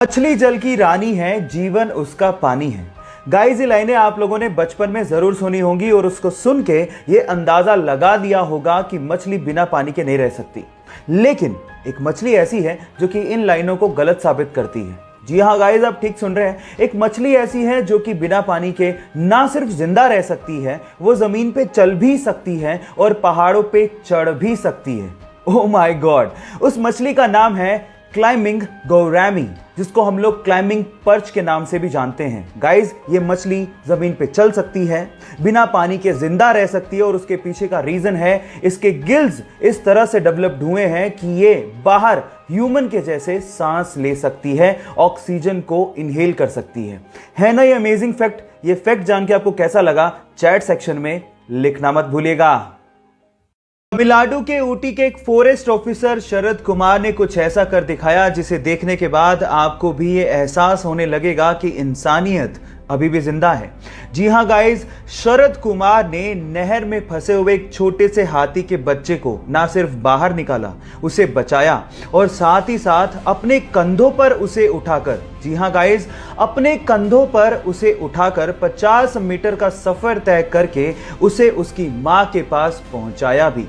मछली जल की रानी है, जीवन उसका पानी है। गाइस, ये लाइनें आप लोगों ने बचपन में जरूर सुनी होंगी और उसको सुन के ये अंदाजा लगा लिया होगा कि मछली बिना पानी के नहीं रह सकती। लेकिन एक मछली ऐसी है जो कि इन लाइनों को गलत साबित करती है। जी हाँ गाइस, आप ठीक सुन रहे हैं। एक मछली ऐसी है जो कि बिना पानी के ना सिर्फ जिंदा रह सकती है, वो जमीन पे चल भी सकती है और पहाड़ों पे चढ़ भी सकती है। ओह माय गॉड, उस मछली का नाम है क्लाइंबिंग गौरामी, जिसको हम लोग क्लाइंबिंग पर्च के नाम से भी जानते हैं। गाइस, ये मछली जमीन पे चल सकती है, बिना पानी के जिंदा रह सकती है और उसके पीछे का रीजन है इसके गिल्स इस तरह से डेवलप्ड हुए हैं कि ये बाहर ह्यूमन के जैसे सांस ले सकती है, ऑक्सीजन को इनहेल कर सकती है ना ये अमेजिंग फैक्ट? ये फैक्ट जान के आपको कैसा लगा, चैट सेक्शन में लिखना मत भूलिएगा। तमिलनाडु के ऊटी के एक फॉरेस्ट ऑफिसर शरद कुमार ने कुछ ऐसा कर दिखाया जिसे देखने के बाद आपको भी ये एहसास होने लगेगा कि इंसानियत अभी भी जिंदा है। जी हां गाइस, शरद कुमार ने नहर में फंसे हुए एक छोटे से हाथी के बच्चे को ना सिर्फ बाहर निकाला, उसे बचाया और साथ ही साथ अपने कंधों पर उसे उठाकर, जी हां गाइस, अपने कंधों पर उसे उठाकर 50 मीटर का सफर तय करके उसे उसकी मां के पास पहुंचाया भी।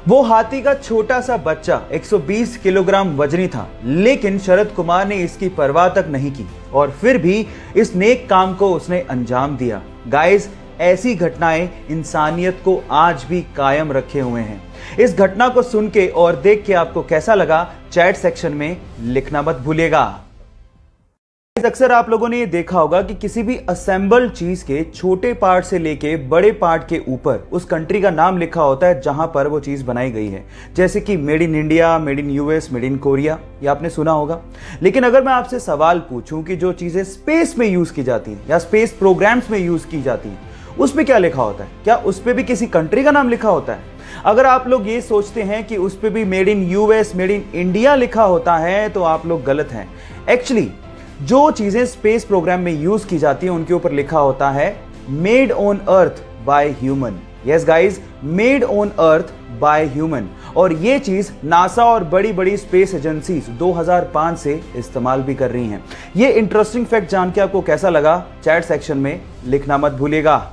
वो हाथी का छोटा सा बच्चा 120 किलोग्राम वजनी था, लेकिन शरद कुमार ने इसकी परवाह तक नहीं की और फिर भी इस नेक काम को उसने अंजाम दिया। गाइस, ऐसी घटनाएं इंसानियत को आज भी कायम रखे हुए हैं। इस घटना को सुन के और देख के आपको कैसा लगा, चैट सेक्शन में लिखना मत भूलिएगा। अक्सर आप लोगों ने ये देखा होगा कि किसी भी असेंबल्ड चीज के छोटे पार्ट से लेके बड़े पार्ट के ऊपर उस कंट्री का नाम लिखा होता है जहां पर वो चीज बनाई गई है, जैसे कि made in India, made in US, made in Korea, ये आपने सुना होगा। लेकिन अगर मैं आपसे सवाल पूछूं कि जो चीजें स्पेस में यूज की जाती है या स्पेस प्रोग्राम्स में यूज की जाती है, उस पर क्या लिखा होता है? क्या उस पर भी किसी कंट्री का नाम लिखा होता है? अगर आप लोग ये सोचते हैं कि उस पर भी made in US, made in India लिखा होता है तो आप लोग गलत हैं। एक्चुअली जो चीजें स्पेस प्रोग्राम में यूज की जाती है उनके ऊपर लिखा होता है made on earth by human. Yes guys, made on earth by human. और ये चीज नासा और बड़ी बड़ी स्पेस एजेंसीज 2005 से इस्तेमाल भी कर रही हैं। ये इंटरेस्टिंग फैक्ट जान के आपको कैसा लगा, चैट सेक्शन में लिखना मत भूलिएगा।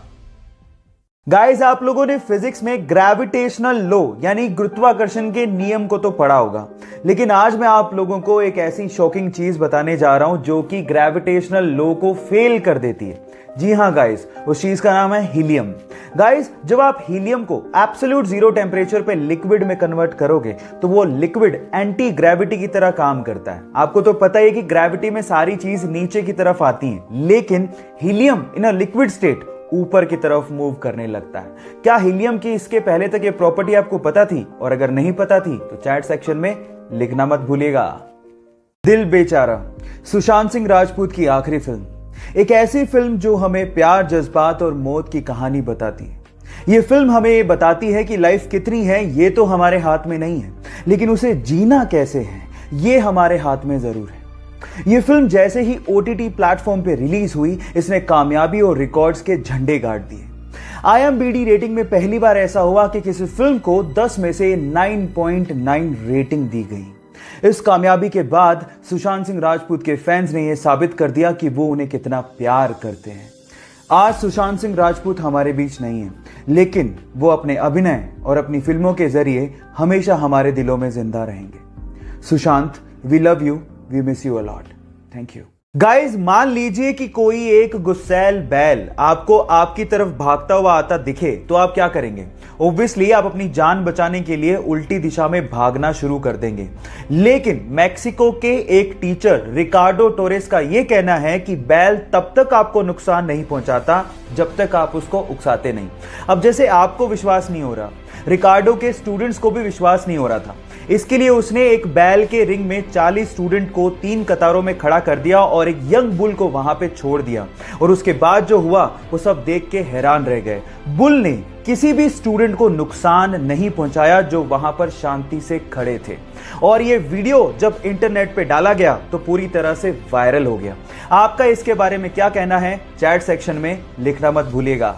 गाइस, आप लोगों ने फिजिक्स में ग्रेविटेशनल लॉ यानी गुरुत्वाकर्षण के नियम को तो पढ़ा होगा, लेकिन आज मैं आप लोगों को एक ऐसी शॉकिंग चीज बताने जा रहा हूं जो कि ग्रेविटेशनल लॉ को फेल कर देती है। जी हां गाइस, उस चीज का नाम है हीलियम। गाइस, जब आप हीलियम को एब्सोल्यूट जीरो टेम्परेचर पे लिक्विड में कन्वर्ट करोगे तो वो लिक्विड एंटी ग्रेविटी की तरह काम करता है। आपको तो पता है कि ग्रेविटी में सारी चीज नीचे की तरफ आती है, लेकिन helium in a liquid state ऊपर की तरफ मूव करने लगता है। क्या हीलियम की इसके पहले तक ये प्रॉपर्टी आपको पता थी? और अगर नहीं पता थी तो चैट सेक्शन में लिखना मत भूलिएगा। दिल बेचारा, सुशांत सिंह राजपूत की आखिरी फिल्म, एक ऐसी फिल्म जो हमें प्यार, जज्बात और मौत की कहानी बताती है। ये फिल्म हमें ये बताती है कि लाइफ कितनी है ये तो हमारे हाथ में नहीं है, लेकिन उसे जीना कैसे है ये हमारे हाथ में जरूर है। ये फिल्म जैसे ही OTT प्लेटफॉर्म पे रिलीज हुई, इसने कामयाबी और रिकॉर्ड्स के झंडे गाड़ दिए। IMDb रेटिंग में पहली बार ऐसा हुआ कि किसी फिल्म को 10 में से 9.9 रेटिंग दी गई। इस कामयाबी के बाद सुशांत सिंह राजपूत के फैंस ने यह साबित कर दिया कि वो उन्हें कितना प्यार करते हैं। आज सुशांत सिंह राजपूत हमारे बीच नहीं है, लेकिन वो अपने अभिनय और अपनी फिल्मों के जरिए हमेशा हमारे दिलों में जिंदा रहेंगे। Sushant, we love you, we miss you a lot. Thank you. Guys, मान लीजिए कि कोई एक गुस्सैल बैल आपको आपकी तरफ भागता हुआ आता दिखे तो आप क्या करेंगे? ऑब्वियसली आप अपनी जान बचाने के लिए उल्टी दिशा में भागना शुरू कर देंगे। लेकिन मैक्सिको के एक टीचर रिकार्डो टोरेस का यह कहना है कि बैल तब तक आपको नुकसान नहीं पहुंचाता जब तक आप उसको उकसाते नहीं। अब जैसे आपको विश्वास नहीं हो रहा, रिकार्डो के स्टूडेंट्स को भी विश्वास नहीं हो रहा था, इसके लिए उसने एक बैल के रिंग में 40 स्टूडेंट को 3 कतारों में खड़ा कर दिया और एक यंग बुल को वहां पे छोड़ दिया। और उसके बाद जो हुआ वो सब देख के हैरान रह गए। बुल ने किसी भी स्टूडेंट को नुकसान नहीं पहुंचाया जो वहां पर शांति से खड़े थे। और ये वीडियो जब इंटरनेट पे डाला गया तो पूरी तरह से वायरल हो गया। आपका इसके बारे में क्या कहना है? चैट सेक्शन में लिखना मत भूलिएगा।